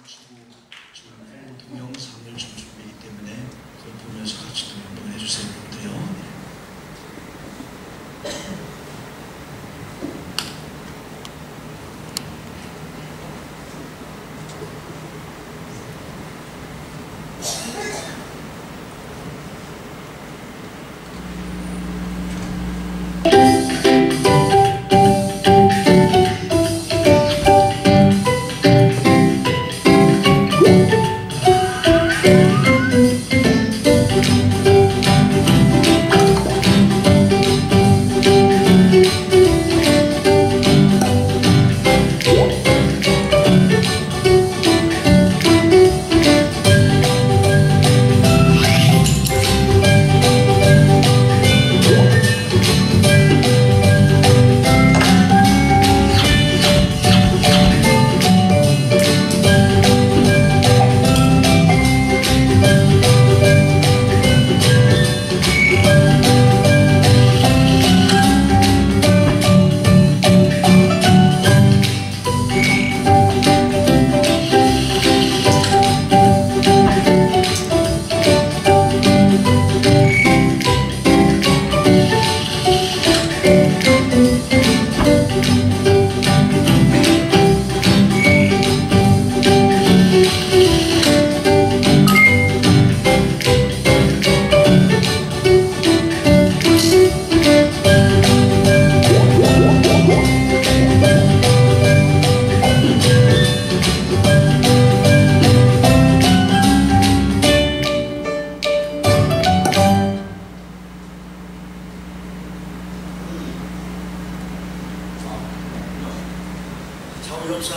마치고 지금 동영상을 좀 준비하기 때문에 그걸 보면서 같이 동영을 해주세요. 여러분들요.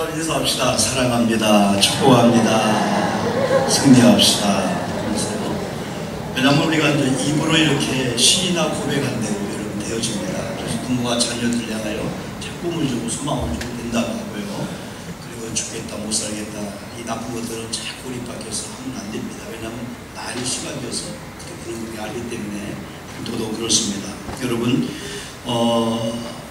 우리 인사합시다. 사랑합니다. 축복합니다. 승리합시다. 왜냐하면 우리가 이제 입으로 이렇게 시나 고백한 대로 여러분 되어집니다. 그래서 부모가 자녀들 향하여 꿈을 주고 소망을 주고 된다고 하고요. 그리고 죽겠다 못 살겠다 이 나쁜 것들은 자꾸 우리 밖에서 하면 안 됩니다. 왜냐하면 나의 시간이어서 그런 걸 알기 때문에 더더욱 그렇습니다. 여러분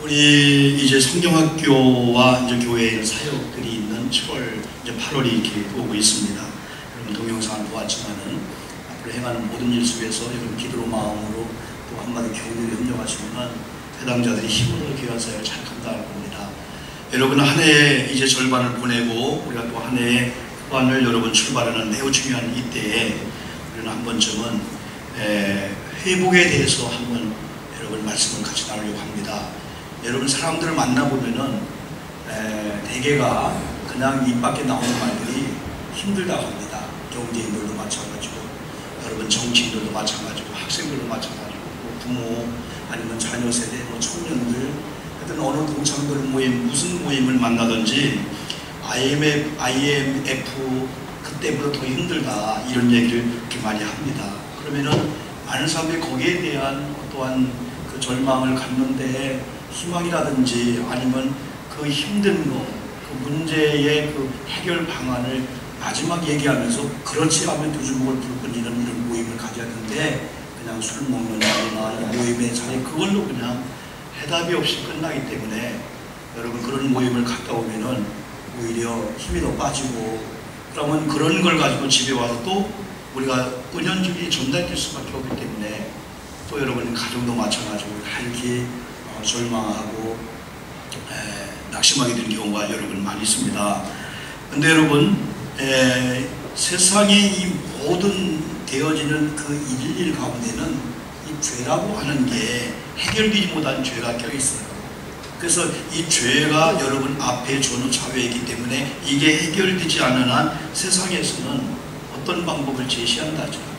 우리 이제 성경학교와 이제 교회의 사역들이 있는 7월 이제 8월이 이렇게 오고 있습니다. 여러분 동영상을 보았지만은 앞으로 행하는 모든 일 속에서 여러분 기도로 마음으로 또 한마디 교회에 협력하시면은 해당자들이 힘으로 교회 사역을 잘 감당할 겁니다. 여러분 한 해 이제 절반을 보내고 우리가 또 한 해의 후반을 여러분 출발하는 매우 중요한 이때에 우리는 한 번쯤은 회복에 대해서 한번 여러분 말씀을 같이 나누려고 합니다. 여러분 사람들을 만나보면은 대개가 그냥 입 밖에 나오는 말들이 힘들다고 합니다. 경제인들도 마찬가지고 여러분 정치인들도 마찬가지고 학생들도 마찬가지고 부모 아니면 자녀 세대 뭐 청년들 하여튼 어느 동창들 모임 무슨 모임을 만나든지 IMF 그때보다 더 힘들다 이런 얘기를 이렇게 많이 합니다. 그러면은 많은 사람들이 거기에 대한 어떠한 그 절망을 갖는데 희망이라든지 아니면 그 힘든 거, 그 문제의 그 해결 방안을 마지막 얘기하면서 그렇지 않으면 두 주먹을 불끈 이런 모임을 가져야 하는데 그냥 술 먹는 자리나 모임의 자리 그걸로 그냥 해답이 없이 끝나기 때문에 여러분 그런 모임을 갔다 오면은 오히려 힘이 더 빠지고 그러면 그런 걸 가지고 집에 와서 또 우리가 은연중에 전달될 수밖에 없기 때문에 또 여러분 가정도 마찬가지고 다 이렇게 절망하고 낙심하게 되는 경우가 여러분 많이 있습니다. 근데 여러분 세상의 이 모든 되어지는 그 일일 가운데는 이 죄라고 하는 게 해결되지 못한 죄가 껴있어요. 그래서 이 죄가 여러분 앞에 전후 좌우이기 때문에 이게 해결되지 않는 한 세상에서는 어떤 방법을 제시한다 할지라도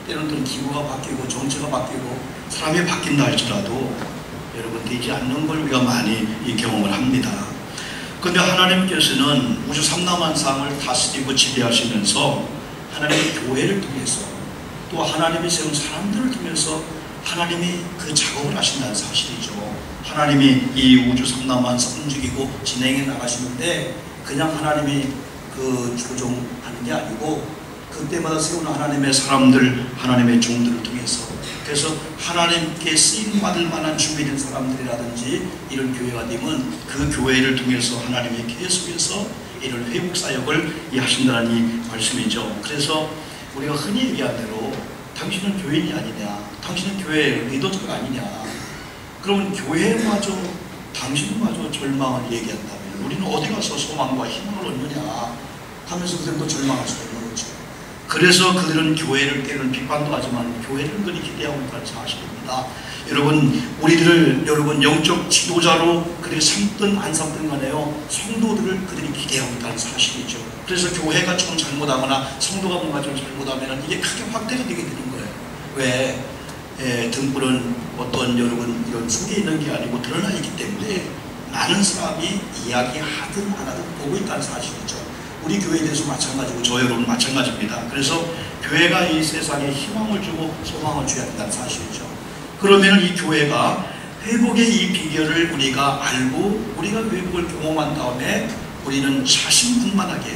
때로는 기후가 바뀌고 정치가 바뀌고 사람이 바뀐다 할지라도 여러분 되지 않는 걸 우리가 많이 경험을 합니다. 그런데 하나님께서는 우주 삼라만상을 다스리고 지배하시면서 하나님의 교회를 통해서 또 하나님이 세운 사람들을 통해서 하나님이 그 작업을 하신다는 사실이죠. 하나님이 이 우주 삼라만상 움직이고 진행해 나가시는데 그냥 하나님이 그 조종하는 게 아니고 그때마다 세우는 하나님의 사람들, 하나님의 종들을 통해서 그래서 하나님께 쓰임받을 만한 준비된 사람들이라든지 이런 교회가 되면 그 교회를 통해서 하나님이 계속해서 이런 회복 사역을 하신다는 이 말씀이죠. 그래서 우리가 흔히 얘기한 대로 당신은 교인이 아니냐, 당신은 교회 리더자가 아니냐, 그러면 교회마저 당신마저 절망을 얘기한다면 우리는 어디 가서 소망과 희망을 얻느냐 하면서 그들도 절망할 수가 있는 거죠. 그래서 그들은 교회를 때로는 비판도 하지만 교회를 은근히 기대하고 있다는 사실입니다. 여러분 영적 지도자로 그들이 삼든 안 삼든 간에요, 성도들을 그들이 기대하고 있다는 사실이죠. 그래서 교회가 좀 잘못하거나 성도가 뭔가 좀 잘못하면 이게 크게 확대가 되게 되는 거예요. 왜? 등불은 어떤 여러분 이런 속에 있는 게 아니고 드러나 있기 때문에 많은 사람이 이야기하든 안 하든 보고 있다는 사실이죠. 우리 교회에 대해서 마찬가지고 저 여러분 마찬가지입니다. 그래서 교회가 이 세상에 희망을 주고 소망을 줘야 한다는 사실이죠. 그러면 이 교회가 회복의 이 비결을 우리가 알고 우리가 회복을 경험한 다음에 우리는 자신만만하게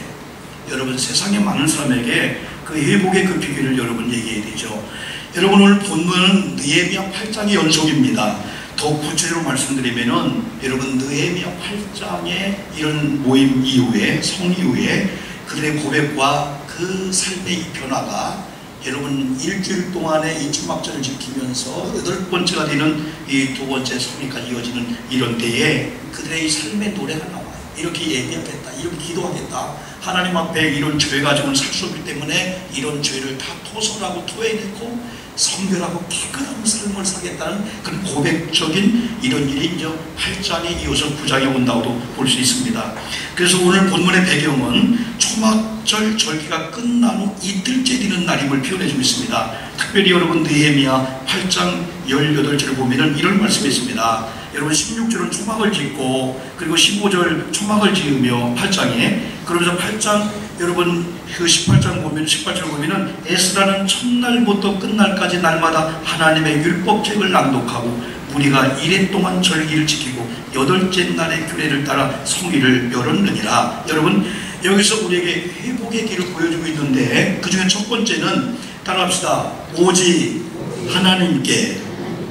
여러분 세상에 많은 사람에게 그 회복의 그 비결을 여러분 얘기해야 되죠. 여러분 오늘 본문은 느헤미야 8장의 연속입니다. 더 구체적으로 말씀드리면은 여러분 느헤미야 8장의 이런 모임 이후에 성 이후에 그들의 고백과 그 삶의 이 변화가 여러분 일주일 동안의 이 초막절을 지키면서 8번째가 되는 이 2번째 성리까지 이어지는 이런 때에 그들의 이 삶의 노래가 나와요. 이렇게 예배하겠다, 이렇게 기도하겠다, 하나님 앞에 이런 죄 가지고는 살 수 없기 때문에 이런 죄를 다 토설하고 토해내고 성결하고 깨끗한 삶을 살겠다는 그런 고백적인 이런 일이 이제 8장에 이어서 9장에 온다고도 볼 수 있습니다. 그래서 오늘 본문의 배경은 초막절 절기가 끝난 후 이틀째 되는 날임을 표현해주고 있습니다. 특별히 여러분 느헤미야 8장 18절을 보면은 이런 말씀이 있습니다. 여러분 16절은 초막을 짓고 그리고 15절 초막을 지으며 8장에 그러면서 8장 여러분 그 18장 보면 18절 보면은 에스라는 첫날부터 끝날까지 날마다 하나님의 율법책을 낭독하고 무리가 이래 동안 절기를 지키고 8째 날의 규례를 따라 성일을 열었느니라. 여러분 여기서 우리에게 회복의 길을 보여주고 있는데 그 중에 첫 번째는 따라합시다. 오직 하나님께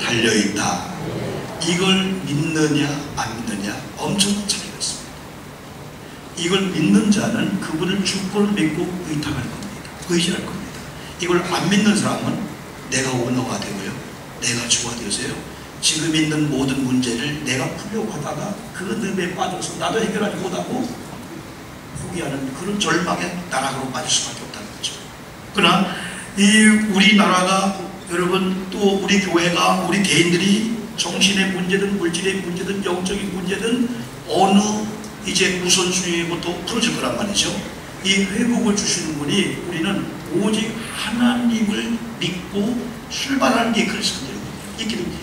달려있다. 이걸 믿느냐 안 믿느냐 엄청난 차이가 있습니다. 이걸 믿는 자는 그분을 주권을 믿고 의탁할 겁니다. 의지할 겁니다. 이걸 안 믿는 사람은 내가 오너가 되고요, 내가 주가 되어서요, 지금 있는 모든 문제를 내가 풀려고 하다가 그 늪에 빠져서 나도 해결하지 못하고 포기하는 그런 절망의 나락으로 빠질 수밖에 없다는 거죠. 그러나 이 우리나라가 여러분 또 우리 교회가 우리 개인들이 정신의 문제든 물질의 문제든 영적인 문제든 어느 이제 우선순위부터 풀어질 거란 말이죠. 이 회복을 주시는 분이 우리는 오직 하나님을 믿고 출발하는 게 그리스도인들입니다.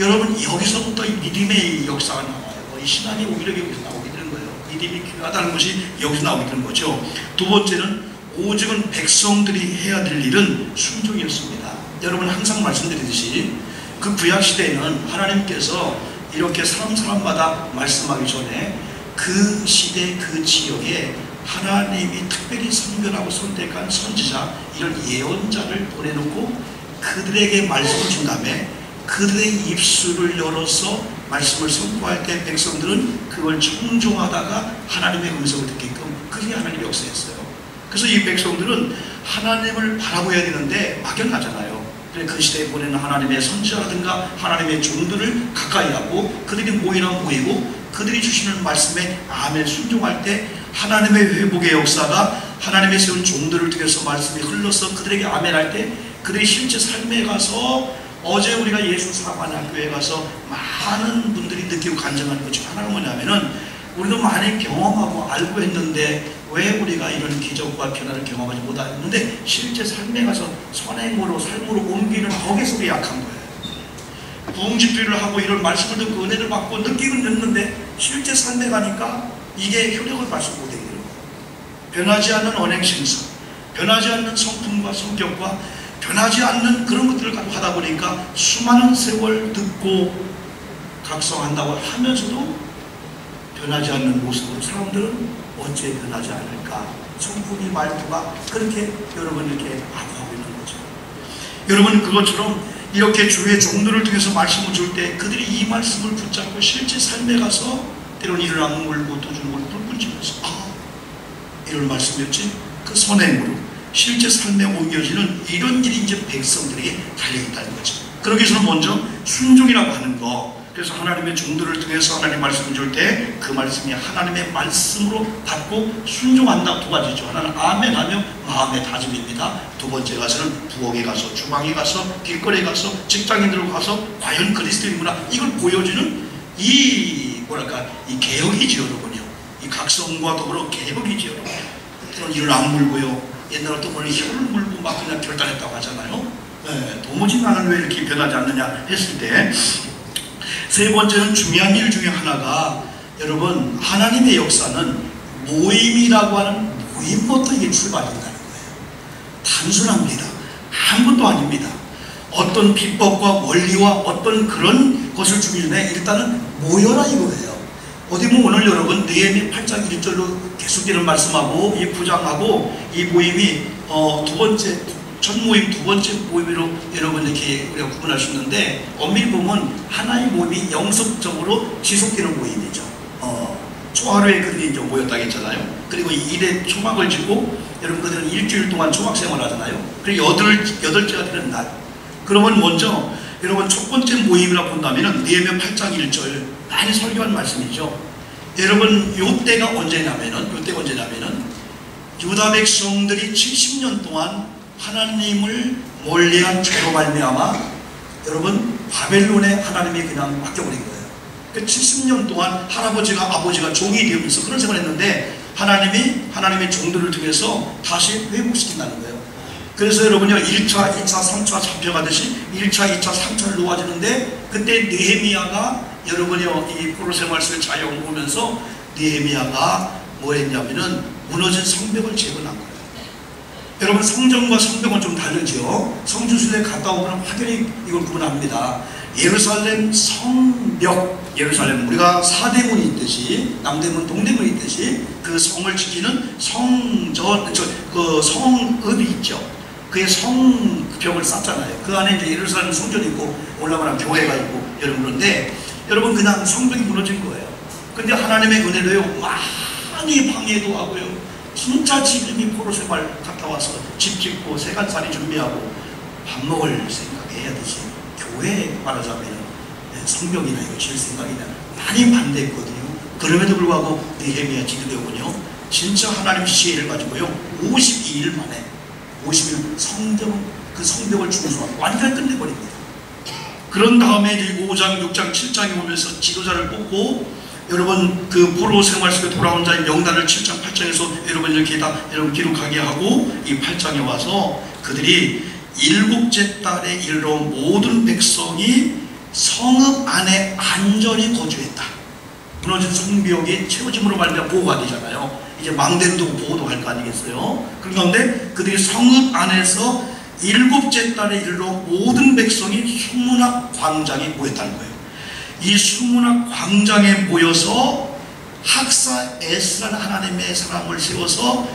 여러분 여기서부터 이 믿음의 역사가 나와요. 이 신앙이 오히려 여기서 나오게 되는 거예요. 믿음이 필요하다는 것이 여기서 나오게 되는 거죠. 두 번째는 오직은 백성들이 해야 될 일은 순종이었습니다. 여러분 항상 말씀드리듯이 그 구약시대에는 하나님께서 이렇게 사람마다 말씀하기 전에 그 시대 그 지역에 하나님이 특별히 선별하고 선택한 선지자 이런 예언자를 보내놓고 그들에게 말씀을 준 다음에 그들의 입술을 열어서 말씀을 선포할 때 백성들은 그걸 청종하다가 하나님의 음성을 듣게끔 그게 하나님의 역사였어요. 그래서 이 백성들은 하나님을 바라보아야 되는데 막연하잖아요. 그 시대에 보내는 하나님의 선지자라든가 하나님의 종들을 가까이 하고 그들이 모이고 그들이 주시는 말씀에 아멘 순종할 때 하나님의 회복의 역사가 하나님의 세운 종들을 통해서 말씀이 흘러서 그들에게 아멘 할 때 그들이 실제 삶에 가서 어제 우리가 예수 사랑하는 학교에 가서 많은 분들이 느끼고 간증하는 것 중 하나가 뭐냐면은 우리도 많이 경험하고 알고 했는데 왜 우리가 이런 기적과 변화를 경험하지 못했는데 실제 삶에 가서 선행으로 삶으로 옮기는 거기서 우리 약한 거예요. 부흥집회를 하고 이런 말씀을 듣고 은혜를 받고 느끼고 있는데 실제 삶에 가니까 이게 효력을 발휘 못하게 되는 거예요. 변하지 않는 언행심사, 변하지 않는 성품과 성격과 변하지 않는 그런 것들을 가지고 하다 보니까 수많은 세월 듣고 각성한다고 하면서도 변하지 않는 모습으로 사람들은 어째 변하지 않을까? 성품이 말투가 그렇게 여러분 이렇게 아파하고 있는 거죠. 여러분 그것처럼 이렇게 주의 종들을 통해서 말씀을 줄 때 그들이 이 말씀을 붙잡고 실제 삶에 가서 때로는 일어나는 걸 못 도주는 걸 불끈 지면서 이런 말씀이었지. 그 선행으로 실제 삶에 옮겨지는 이런 일이 이제 백성들에게 달려있다는 거죠. 그러기 위해서는 먼저 순종이라고 하는 거. 그래서 하나님의 종들을 통해서 하나님 말씀을 줄 때 그 말씀이 하나님의 말씀으로 받고 순종한다. 두 가지죠. 하나는 아멘 하며 마음의 다짐입니다. 두 번째 가서는 부엌에 가서, 주방에 가서, 길거리에 가서, 직장인들로 가서 과연 그리스도인구나 이걸 보여주는 이 뭐랄까 이 개혁이지요, 여러분요. 이 각성과 더불어 개혁이지요, 여러분. 때로는 이를 안 물고요. 옛날에 또 혀를 물고 막 그냥 결단했다고 하잖아요. 네, 도무지 나는 왜 이렇게 변하지 않느냐 했을 때, 세 번째는 중요한 일 중에 하나가 여러분 하나님의 역사는 모임이라고 하는 모임부터 이게 출발된다는 거예요. 단순합니다. 아무것도 아닙니다. 어떤 비법과 원리와 어떤 그런 것을 주기 전에 일단은 모여라 이거예요. 어디 보면 오늘 여러분 느헤미야 8장 1절로 계속되는 말씀하고 이 부장하고 이 모임이 두 번째 첫 모임, 두 번째 모임으로 여러분 이렇게 우리가 구분할 수 있는데, 엄밀히 보면 하나의 모임이 영속적으로 지속되는 모임이죠. 초하루에 그들이 이제 모였다 했잖아요. 그리고 이 일에 초막을 짓고 여러분 그들은 일주일 동안 초막 생활을 하잖아요. 그리고 여덟째가 되는 날. 그러면 먼저 여러분 첫 번째 모임이라고 본다면은 느헤미야 8장 1절 많이 설교한 말씀이죠. 여러분 요때가 언제냐면은 유다 백성들이 70년 동안 하나님을 멀리한 죄로 말미암아 여러분 바벨론에 하나님이 그냥 맡겨버린 거예요. 그 70년 동안 할아버지가 아버지가 종이 되면서 그런 생활을 했는데 하나님의 종들을 통해서 다시 회복시킨다는 거예요. 그래서 여러분요 1차, 2차, 3차 잡혀가듯이 1차, 2차, 3차를 놓아지는데 그때 느헤미야가 여러분요 이 포로 생활 속에 잘 옮으면서 느헤미야가 뭐 했냐면은 무너진 성벽을 재건한 거예요. 여러분 성전과 성벽은 좀 다르죠. 성주순에 갔다 오면 확연히 이걸 구분합니다. 예루살렘 성벽, 예루살렘 우리가 사대문이 있듯이 남대문 동대문이 있듯이 그 성을 지키는 성전, 그 성읍이 있죠. 그의 성벽을 쌓잖아요. 그 안에 이제 예루살렘 성전이 있고 올라가는 교회가 있고 여러분, 그런데 여러분 그냥 성벽이 무너진 거예요. 근데 하나님의 은혜로요 많이 방해도 하고요. 진짜 지금이 포로 생활 갔다 와서 집 짓고 세간살이 준비하고 밥 먹을 생각해야 되지. 교회 말하자면 성벽이나 이거 지을 생각이나 많이 반대했거든요. 그럼에도 불구하고 느헤미야 지도되군요. 진짜 하나님 지혜를 가지고요 52일 만에 50일 그 성벽을 중수하고 완전히 끝내버립니다. 그런 다음에 이제 5장, 6장, 7장에 오면서 지도자를 뽑고 여러분 그 포로 생활 속에 돌아온 자의 명단을 7장, 8장에서 여러분 이렇게 다 여러분 기록하게 하고 이 8장에 와서 그들이 7째 달에 이르러 모든 백성이 성읍 안에 안전히 거주했다. 무너진 성벽이 채워짐으로 말미암아 보호가 되잖아요. 이제 망대를 두고 보호도 할 거 아니겠어요? 그런데 그들이 성읍 안에서 7째 달에 이르러 모든 백성이 수문학 광장에 모였다는 거예요. 이 수문학 광장에 모여서 학사 에스라는 하나님의 사람을 세워서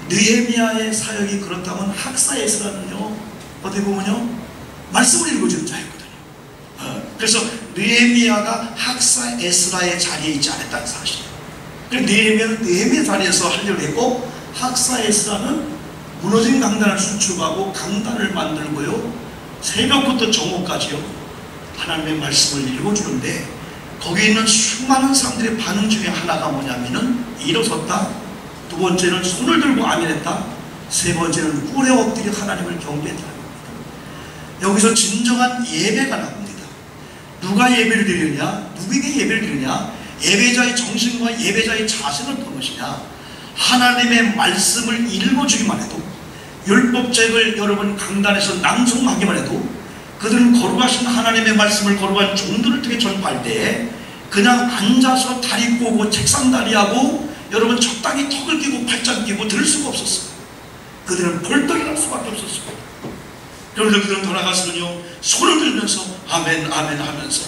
느헤미야의 사역이 그렇다면 학사 에스라는요 어떻게 보면요 말씀을 읽어주는 자였거든요. 그래서 느헤미야가 학사 에스라의 자리에 있지 않았다는 사실이에요. 그래서 느헤미야는 느헤미야 자리에서 하려고 했고 학사 에스라는 무너진 강단을 수축하고 강단을 만들고요 새벽부터 정오까지요 하나님의 말씀을 읽어주는데 거기에 있는 수많은 사람들의 반응 중에 하나가 뭐냐면은 일어섰다, 두 번째는 손을 들고 아멘했다, 세 번째는 꿇에 엎드려 하나님을 경배했다는 겁니다. 여기서 진정한 예배가 나옵니다. 누가 예배를 드리느냐? 누구에게 예배를 드리느냐? 예배자의 정신과 예배자의 자세는 어떤 것이냐? 하나님의 말씀을 읽어주기만 해도 율법책을 여러분 강단에서 낭송하기만 해도 그들은 거룩하신 하나님의 말씀을 거룩한 종들을 통해 전파할 때 그냥 앉아서 다리 꼬고 책상 다리하고 여러분 적당히 턱을 끼고 팔짱 끼고 들을 수가 없었어요. 그들은 벌떡 일어날 수밖에 없었어요. 그런데 그들은 돌아가서는요 손을 들면서 아멘 아멘 하면서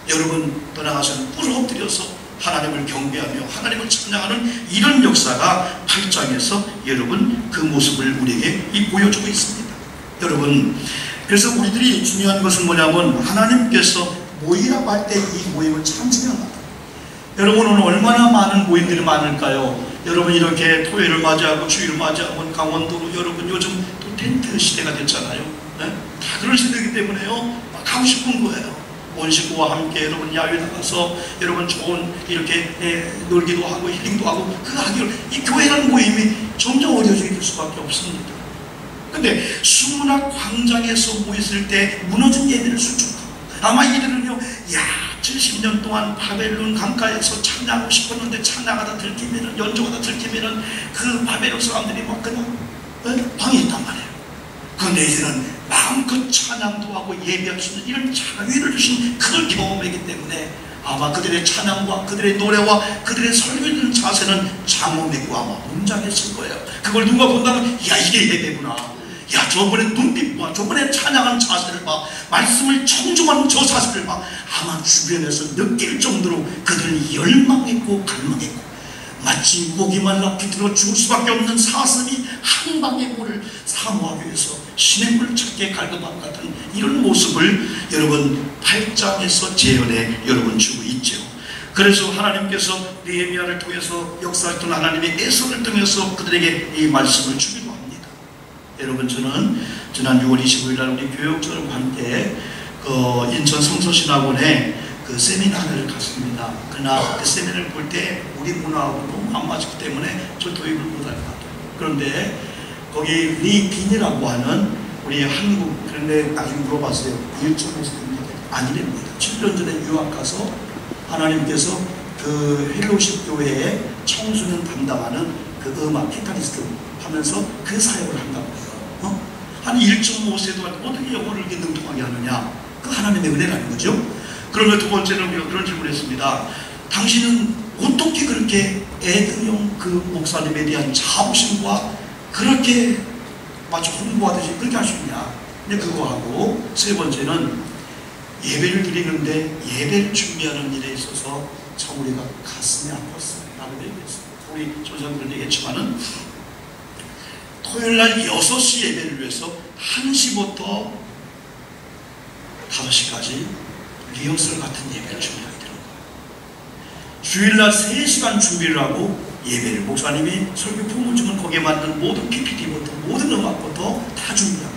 여러분 돌아가서는 꿇어 엎드려서 하나님을 경배하며 하나님을 찬양하는 이런 역사가 8장에서 여러분 그 모습을 우리에게 보여주고 있습니다. 여러분 그래서 우리들이 중요한 것은 뭐냐면 하나님께서 모이라고 할 때 이 모임을 참 중요합니다. 여러분 오늘 얼마나 많은 모임들이 많을까요? 여러분 이렇게 토요일을 맞이하고 주일을 맞이하면 강원도로 여러분 요즘 또 텐트 시대가 됐잖아요. 네? 다 그런 시대이기 때문에요. 막 가고 싶은 거예요. 온 식구와 함께 여러분 야외 나가서 여러분 좋은 이렇게 놀기도 하고 힐링도 하고 그 하기를 이 교회라는 모임이 점점 어려워지게 될 수밖에 없습니다. 근데 수문학 광장에서 모였을 때 무너진 예배를 수축하고 아마 이들은요, 야 70년 동안 바벨론 강가에서 찬양하고 싶었는데 찬양하다 들키면은 연주하다 들키면은 그 바벨론 사람들이 막 그냥 방해했단 말이에요. 그런데 이제는 마음껏 찬양도 하고 예배할 수 있는 이런 자유를 주신 그걸 경험하기 때문에 아마 그들의 찬양과 그들의 노래와 그들의 설교하는 자세는 장엄했고 아마 웅장했을 거예요. 그걸 누가 본다면 야 이게 예배구나. 야 저번에 눈빛 봐. 저번에 찬양한 자세를 봐. 말씀을 청중하는 저 자세를 봐. 아마 주변에서 느낄 정도로 그들은 열망했고 갈망했고 마치 목이 말라 비틀어 죽을 수밖에 없는 사슴이 한 방의 물을 사모하기 위해서 신의 물을 찾게 갈급함 같은 이런 모습을 여러분 8장에서 재현해 여러분 주고 있죠. 그래서 하나님께서 느헤미야를 통해서 역사했던 하나님의 애선을 통해서 그들에게 이 말씀을 주기도 합니다. 여러분 저는 지난 6월 25일 날 우리 교육자들과 함께 그 인천 성서신학원에 그 세미나를 갔습니다. 그러나 그 세미나를 볼 때 우리 문화하고 너무 안 맞기 때문에 저 도입을 못할 것 같아요. 그런데 거기 리빈이라고 하는 우리 한국, 그런데 나중에 물어봤어요. 1점에서 아니랍니다. 7년 전에 유학 가서 하나님께서 그 헬로십 교회에 청소년 담당하는 그 음악 기타리스트 하면서 그 사역을 한다고 해요. 한 1.5세도 어떻게 영어를 이렇게 능통하게 하느냐? 그 하나님의 은혜라는 거죠. 그러면 두 번째는 우리가 그런 질문을 했습니다. 당신은 어떻게 그렇게 애들용 그 목사님에 대한 자부심과 그렇게 마치 홍보하듯이 그렇게 하시느냐? 근데 그거 하고 세 번째는 예배를 드리는데 예배를 준비하는 일에 있어서 참 우리가 가슴이 아팠어요. 라고 얘기했어요. 우리 조상 그런 얘기했지만은 토요일날 6시 예배를 위해서 1시부터 5시까지 리허설 같은 예배를 준비하게 되는 거예요. 주일날 3시간 준비를 하고 예배를 목사님이 설교 부문중은 거기에 맞는 모든 PPT부터 모든 음악부터 다 준비하고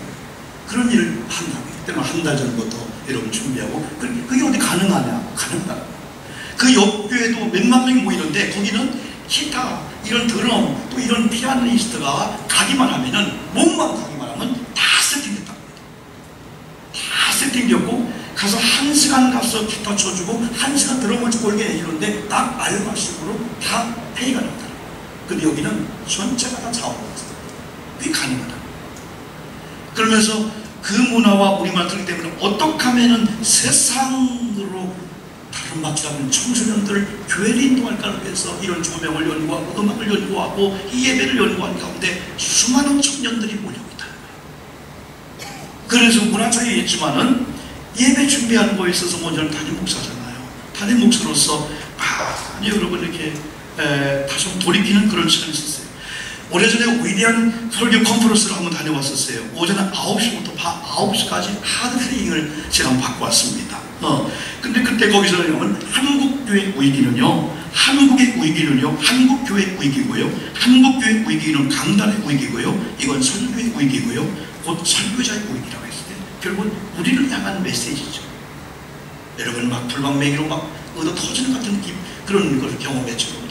그런 일을 한다고 해요. 때문에 한 달 전부터 여러분 준비하고 그게 어디 가능하냐? 가능하다. 그 옆교회도 몇만 명이 모이는데 거기는 기타, 이런 드럼, 또 이런 피아니스트가 가기만 하면은 몸만 가기만 하면 다 세팅됐다고 합니다. 다 세팅되었고 가서 1시간 가서 기타 쳐주고 1시간 드럼을 골게 해주는데 딱 알바식으로 다 회의가 나더라고요. 근데 여기는 전체가 다 자원했어요. 그게 가능하다. 그러면서 그 문화와 우리말 들기 때문에 어떻게 하면은 세상으로 다른 막자면 청소년들 교회를 인도할까를 위해서 이런 조명을 연구하고 음악을 연구하고 이 예배를 연구하는 가운데 수많은 청년들이 모여있다. 그래서 문화 차이가 있지만은 예배 준비하는 거에 있어서 먼저는 담임 목사잖아요. 담임 목사로서 많이 여러분 이렇게 다시 한번 돌이키는 그런 시간이 있었어요. 오래전에 위대한 설교 컨퍼런스를 한번 다녀왔었어요. 오전 9시부터 밤 9시까지 하드 트레이닝을 제가 받고 왔습니다. 근데 그때 거기서는 한국교회 위기는요, 한국의 위기는요, 한국교회 위기고요, 한국교회 위기는 강단의 위기고요, 이건 설교의 위기고요, 곧 설교자의 위기라고 했을 때 결국은 우리를 향한 메시지죠. 여러분 막 불방맹이로 막 얻어 터지는 같은 느낌, 그런 걸 경험했죠.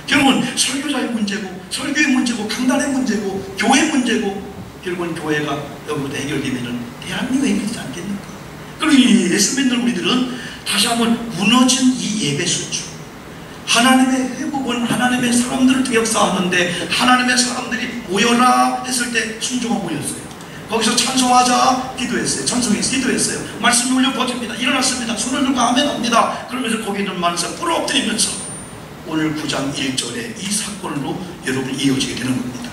결국은 설교자의 문제고 설교의 문제고 강단의 문제고 교회의 문제고 결국은 교회가 여기부터 해결되면 대한민국이 해결되지 않겠는가. 그리고 이 예수 믿는 우리들은 다시 한번 무너진 이 예배 수준, 하나님의 회복은 하나님의 사람들을 통해 역사하는데 하나님의 사람들이 모여라 했을 때 순종하고 모였어요. 거기서 찬송하자 기도했어요. 찬송해서 기도했어요. 말씀이 울려 퍼집니다. 일어났습니다. 손을 들고 아멘합니다. 그러면서 거기 있는 많은 사람 뿔어 엎드리면서 오늘 9장 1절에 이 사건으로 여러분 이어지게 되는 겁니다.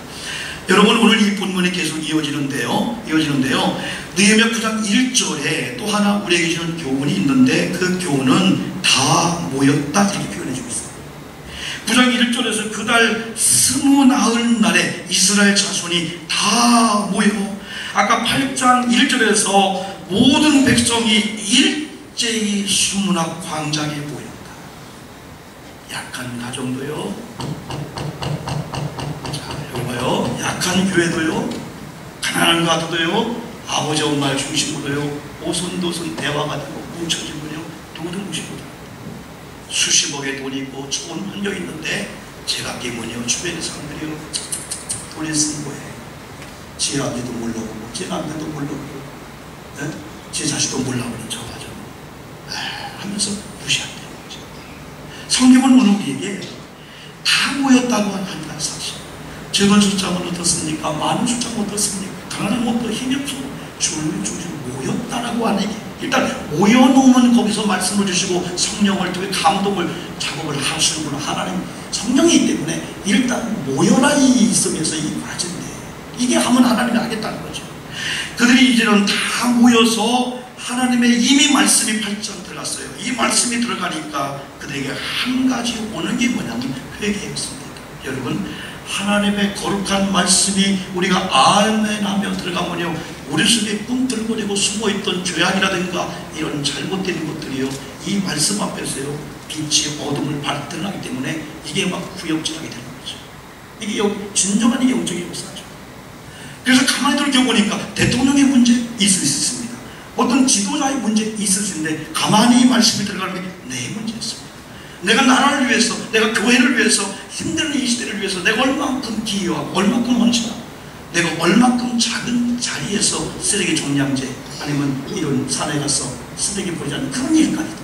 여러분 오늘 이 본문이 계속 이어지는데요. 느헤미야 9장 1절에 또 하나 우리에게 주는 교훈이 있는데 그 교훈은 다 모였다 이렇게 표현해주고 있어요. 9장 1절에서 그달 20 날에 이스라엘 자손이 다 모여, 아까 8장 1절에서 모든 백성이 일제히 수문학 광장에 모였다. 약한 가정도요, 그래서요, 약한 교회도요, 가난한 가도도요, 아버지 엄마의 중심으로요, 오손도손 대화가 되고 뭉쳐지고요, 누구도 무시보다 수십억의 돈이 있고 좋은 환경이 있는데 제가 깨면요, 주변의 사람들이요, 돈을 쓴 거예요. 제 아버지도 몰라보고, 제 남편도 몰라보고, 네? 제 자식도 몰라보는 저 가지고 하면서 무시한다는 거죠. 성경은 오늘 우리에게 다 모였다고 한다는 사실. 적은 숫자면 어떻습니까? 많은 숫자면 어떻습니까? 가난하면 더 힘이 없어. 주를 모였다라고 하는 얘기. 일단 모여놓으면 거기서 말씀을 주시고 성령을 통해 감동을 작업을 하시는구나. 하나님 성령이기 때문에 일단 모여라 있으면서 이 과정인데 이게 하면 하나님이 하겠다는 거죠. 그들이 이제는 다 모여서 하나님의 이미 말씀이 8장 들어갔어요. 이 말씀이 들어가니까 그들에게 한 가지 오는 게 뭐냐면 회개였습니다. 여러분, 하나님의 거룩한 말씀이 우리가 아멘 하며 들어가면요, 우리 속에 꿈틀거리고 숨어있던 죄악이라든가 이런 잘못된 것들이요, 이 말씀 앞에서요 빛이 어둠을 발견하기 때문에 이게 막 구역질하게 되는 거죠. 이게 진정한 영적인 역사죠. 그래서 가만히 돌이켜보니까 대통령의 문제 있을 수 있습니다. 어떤 지도자의 문제 있을 수 있는데 가만히 이 말씀이 들어가는 게 내 문제였습니다. 내가 나라를 위해서, 내가 교회를 위해서, 힘든 이 시대를 위해서 내가 얼만큼 기여하고 얼만큼 헌신하고 내가 얼만큼 작은 자리에서 쓰레기 종량제 아니면 이런 산에 가서 쓰레기 버리지 않는 그런 일까지도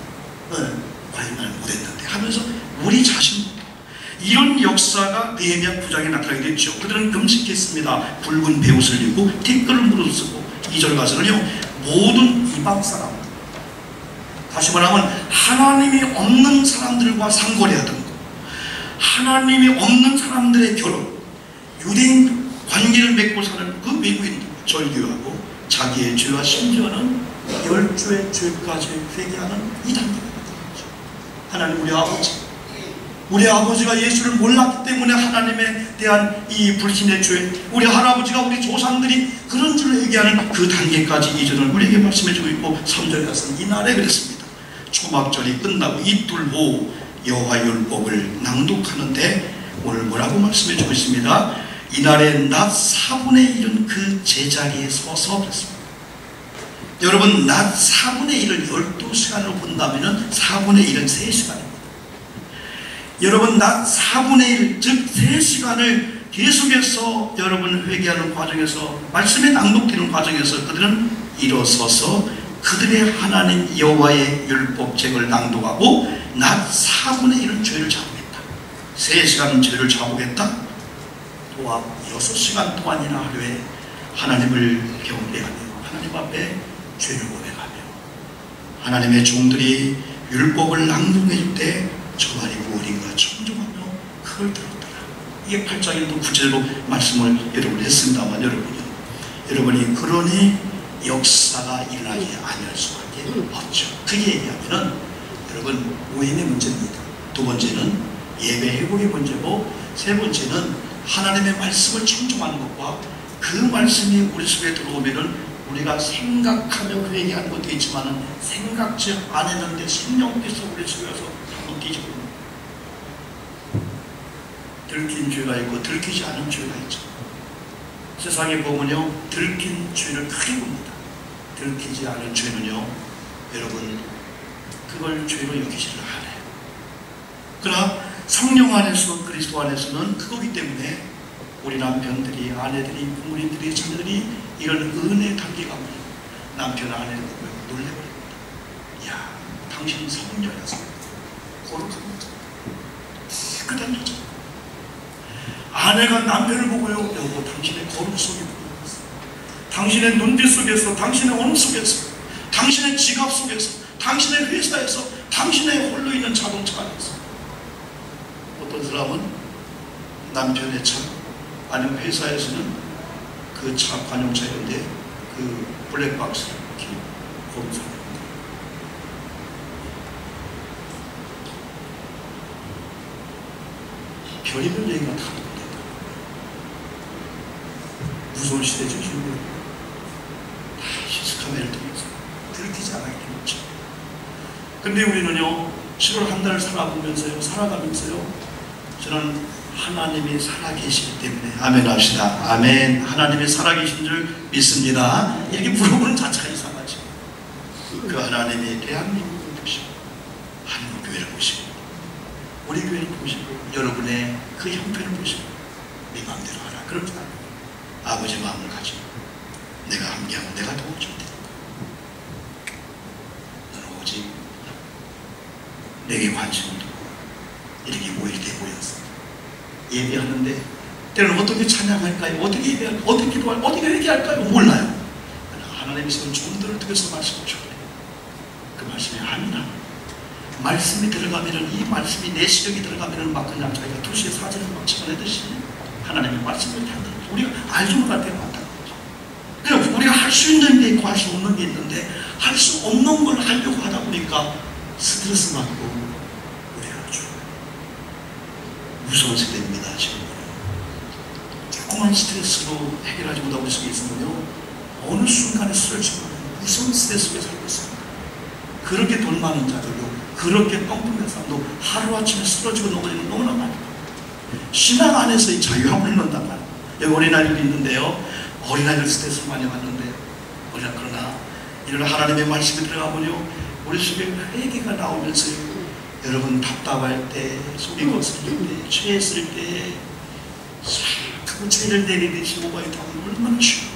과연 나는 못했는데 하면서 우리 자신 이런 역사가 느헤미야 9장에 나타나게 됐죠. 그들은 금식했습니다. 붉은 베옷을 입고 티끌을 무릅쓰고 2절 가서는요, 모든 이방 사람, 다시 말하면 하나님이 없는 사람들과 상거래하던 것, 하나님이 없는 사람들의 결혼, 유대인 관계를 맺고 사는 그 외국인들 절규하고 자기의 죄와 심지어는 10주의 죄까지 회개하는 이 단계가 되는 거죠. 하나님 우리 아버지가 예수를 몰랐기 때문에 하나님에 대한 이 불신의 죄, 우리 할아버지가 우리 조상들이 그런 줄을 얘기하는 그 단계까지 이전을 우리에게 말씀해주고 있고 3절에 가서는 이날에 그랬습니다. 초막절이 끝나고 이틀 후 여호와 율법을 낭독하는데 오늘 뭐라고 말씀해주고 있습니다. 이날에 낮 4분의 1은 그 제자리에 서서 그랬습니다. 여러분, 낮 4분의 1을 12시간으로 본다면 4분의 1은 3시간입니다. 여러분, 낮 4분의 1, 즉 3시간을 계속해서 여러분 회개하는 과정에서 말씀이 낭독되는 과정에서 그들은 일어서서 그들의 하나님 여호와의 율법책을 낭독하고 낮 4분의 1은 죄를 자복했다. 3시간은 죄를 자복했다. 또한 6시간 동안이나 하루에 하나님을 경배하며 하나님 앞에 죄를 고백하며 하나님의 종들이 율법을 낭독해줄 때 저 말이 무엇인가 청종하며 그걸 들었더라. 이게 8장에 또 구체적으로 말씀을 여러분 했습니다만 여러분이 그러니 역사가 일어나지 아니할 수밖에 없죠. 그게 얘기하면은 여러분 오행의 문제입니다. 두 번째는 예배 회복의 문제고 세 번째는 하나님의 말씀을 청종하는 것과 그 말씀이 우리 속에 들어오면은 우리가 생각하며 회개하는 것도 있지만은 생각지 않았는데 성령께서 우리 속에 와서 한번 뒤집어 들킨 죄가 있고 들키지 않은 죄가 있죠. 세상에 보면요, 들킨 죄를 크게 봅니다. 들키지 않은 죄는요, 여러분 그걸 죄로 여기지를 않아요. 그러나 성령 안에서 그리스도 안에서는 그거기 때문에 우리 남편들이, 아내들이, 부모님들이, 자녀들이 이런 은혜 단계가 남편 아내를 보고 놀래버립니다. 야, 당신 성녀라서 거룩합니다. 깨끗한 여자. 아내가 남편을 보고요, 여보 당신의 거룩 속에 보였어. 당신의 눈빛 속에서, 당신의 언어 속에서, 당신의 지갑 속에서, 당신의 회사에서, 당신의 홀로 있는 자동차 안에서. 어떤 사람은 남편의 차, 아니면 회사에서는 그 차 관용차인데 그 블랙박스를 이렇게 검사합니다. 별의별 얘기가 다 나옵니다. 무서운 시대죠, 지금. 다 시스카메를 통해서 들키지 않았기 때문이죠. 근데 우리는요, 7월 한 달을 살아가면서요, 저는 하나님이 살아계시기 때문에 아멘 합시다. 아멘. 하나님이 살아계신 줄 믿습니다. 이렇게 물어보는 자체가 이상하죠. 그 하나님이 대한민국을 보시고 한국교회를 보시고 우리 교회를 보시고 여러분의 그 형편을 보시고 네 마음대로 하라. 그렇게 아버지 마음을 가지고 내가 함께하고 내가 도와줄 테니까 너는 오직 내게 관심을 두고 이렇게 모일 때 모였어. 예배하는데 때로는 어떻게 찬양할까요? 어떻게 예배할까요? 어떻게 기도할까요? 어떻게 회개할까요? 몰라요. 하나님이 세운 종들을 통해서 말씀을 주고 그 말씀이 아니라 말씀이 들어가면은 이 말씀이 내 시력이 들어가면은 막 그냥 자기가 2시에 사진을 막 집어내듯이 하나님의 말씀을 한다는 거죠. 우리가 알지 못할 때가 많다는 거죠. 그냥 우리가 할 수 있는 게 있고 할 수 없는 게 있는데 할 수 없는 걸 하려고 하다 보니까 스트레스 받고 무서운 세대입니다. 지금 조그만 스트레스로 해결하지 못하고 있을 수 있으면요 어느 순간에 쓰러지고 무서운 스트레스 속에 살고 있습니다. 그렇게 돈 많은 자들도 그렇게 뻥뻥된 사람도 하루아침에 쓰러지고 넘어지는 너무나 많아요. 신앙 안에서의 자유함을 얻는단 말이에요. 여기 어린아이들도 있는데요 어린아이들 스트레스 많이 받는데요 그러나 이런 하나님의 말씀이 들어가면요 우리 속에 회개가 나오면서요 여러분 답답할 때, 속이 거슬릴 때, 취했을 때 싹 죄를 내리듯이 오바에 타면 얼마나 쉬워.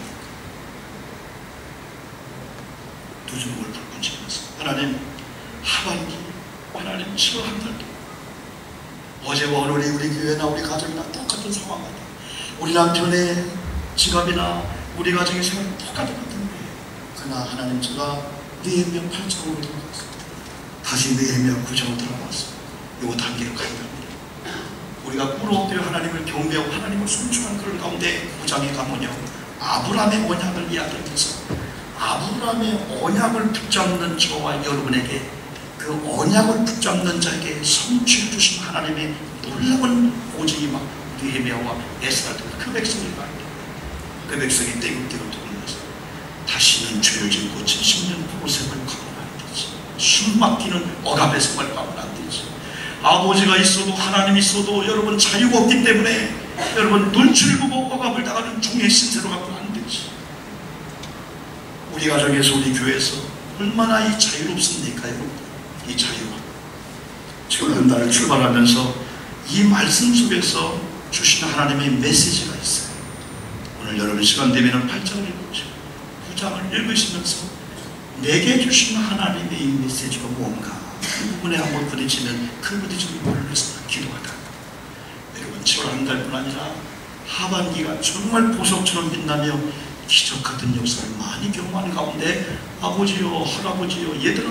두 주먹을 불끈 쥐면서 하나님 하반기 하나님 7월 한 달 동안 어제와 오늘이 우리 교회나 우리 가정이나 똑같은 상황 같아. 우리 남편의 지갑이나 우리 가정의 생활은 똑같은 거예요. 그러나 하나님 제가 느헤미야 8장으로 돌아갔어요. 다시 느헤미야 9장으로 들어갔어요. 요 단계로 가야 됩니다. 우리가 꿇어엎드려 하나님을 경배하고 하나님을 순종하는 그런 가운데 9장에 가면요 아브라함의 언약을 이야기하면서 아브라함의 언약을 붙잡는 저와 여러분에게 그 언약을 붙잡는 자에게 성취해 주신 하나님의 놀라운 보증이 막 느헤미야와 에스라 등 그 백성을 말합니다. 그 백성이 떼굴떼굴 돌면서 다시는 죄를 짓고 70년 보호생을 가면 안 되지. 숨 막히는 억압의 생활을 가면 안 되지. 아버지가 있어도 하나님이 있어도 여러분 자유가 없기 때문에 여러분 눈치를 보고 억압을 당하는 종의 신세로 가면 안 되지. 우리 가정에서 우리 교회에서 얼마나 이 자유롭습니까 여러분. 이 자유가 지금 한 달을 출발하면서 이 말씀 속에서 주신 하나님의 메시지가 있어요. 오늘 여러분 시간 되면 8장을 읽으시고 9장을 읽으시면서 내게 주신 하나님의 이 메시지가 뭔가 그 부분에 한번 부딪히면 그 부딪힘을 위해서 기도하다. 여러분 7월 한 달뿐 아니라 하반기가 정말 보석처럼 빛나며 기적 같은 역사를 많이 경험하는 가운데 아버지요 할아버지요 얘들아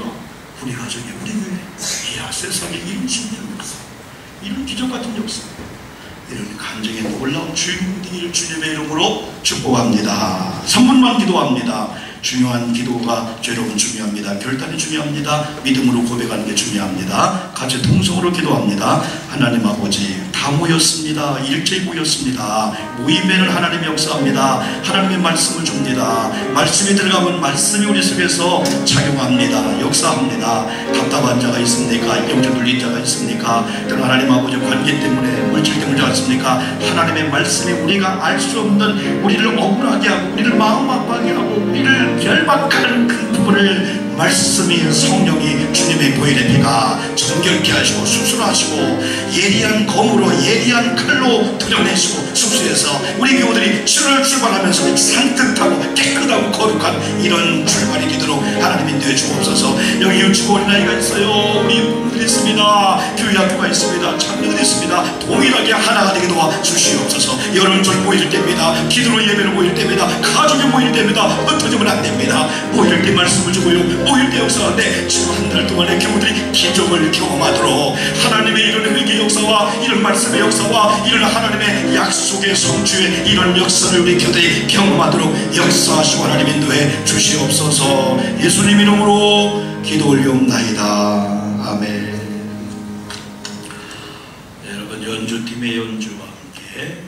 우리 가정에 우리 교회 이야 세상에 이런 신비한 역사 이런 기적 같은 역사 이런 간증에 놀라운 주인공 되기를 주님의 이름으로 축복합니다. 3분만 기도합니다. 중요한 기도가 여러분 중요합니다. 결단이 중요합니다. 믿음으로 고백하는 게 중요합니다. 같이 통성으로 기도합니다. 하나님 아버지 다 모였습니다. 일제히 모였습니다. 모임에는 하나님이 역사합니다. 하나님의 말씀을 줍니다. 말씀이 들어가면 말씀이 우리 속에서 작용합니다. 역사합니다. 답답한 자가 있습니까? 영적 눌린 자가 있습니까? 그런 하나님 아버지 관계 때문에 물질 때문에 않습니까? 하나님의 말씀이 우리가 알 수 없는 우리를 억울하게 하고 우리를 마음 아파하게 하고 우리를 결박하는 그 부분을 말씀이 성령이 주님의 보혈의 피가 정결케 하시고 수술하시고 예리한 검으로 예리한 칼로 드러내시고 숙소에서 우리 교우들이 7월 출발하면서 산뜻하고 깨끗하고 거룩한 이런 출발이 되도록 하나님이 내주옵소서. 여기 유치부 어린아이가 있어요. 우리 부모들이 있습니다. 교회 학교가 있습니다. 장로들이 있습니다. 동일하게 하나가 되게 도와주시옵소서. 여름철 모일 때입니다. 기도로 예배를 모일 때입니다. 가족이 모일 때입니다. 흩어지면 안 됩니다. 모일 때 말씀을 주고요. 모일 때 역사하는데 지금 한 달 동안에 교우들이 기적을 경험하도록 하나님의 이런 회개 역사와 이런 말씀의 역사와 이런 하나님의 약속의 성취의 이런 역사를 우리 교우들이 경험하도록 역사하시고 하나님 인도해 주시옵소서. 예수님 이름으로 기도 올리옵나이다. 아멘. 여러분 연주팀의 연주와 함께